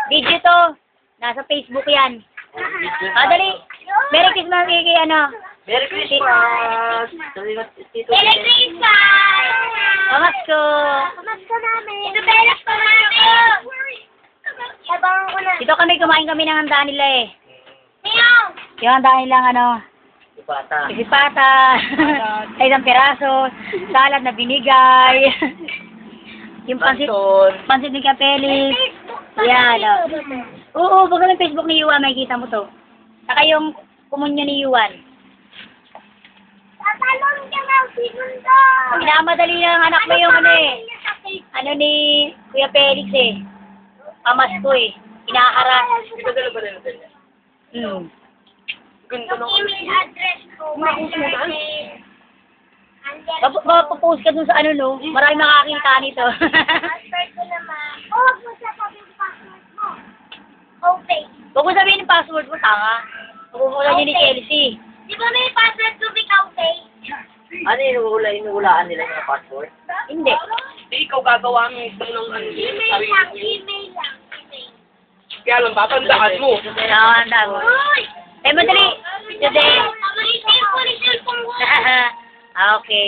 Video to. Nasa Facebook yan. Dali. Merry Christmas kay ano. Merry Christmas! Merry Christmas! Pamasko. Pamasko namin. Ito belas pa namin. Abangan ko na. Dito kumain kami ng handaan nila eh. Meow! Yung handaan nilang ano, Bata. isipata, isang peraso, salad na binigay. Yung pansit ni Kapelis. Yan, Oo, bago ng Facebook ni Yuan, makikita mo to. Saka yung kumunyo ni Yuan. Tatalong ka na, sinundo! Minamadali ng anak mo yung ano eh. Ano ni Kuya Felix eh. Pamasko eh. Inaharap. Ipadala ba rin natin? Ganda Yung email address ko, Papost ka dun sa ano no. Maraming makakita nito. password ko naman. Huwag mo sa sabihin password mo. Okay. Huwag mo sabihin yung password mo, tanga. Pagkukulan niyo ni Chelsea. Di ba may password to be okay? Ano inuulaan nila yung password? Hindi. Hindi ikaw gagawa mismo ng ano, Email sarili lang, mo. email lang. Email. Kaya lang, tatandaan mo. Nakakanda mo. Uy! Eh, madali. Today. Tama yung cellphone ko. Okay.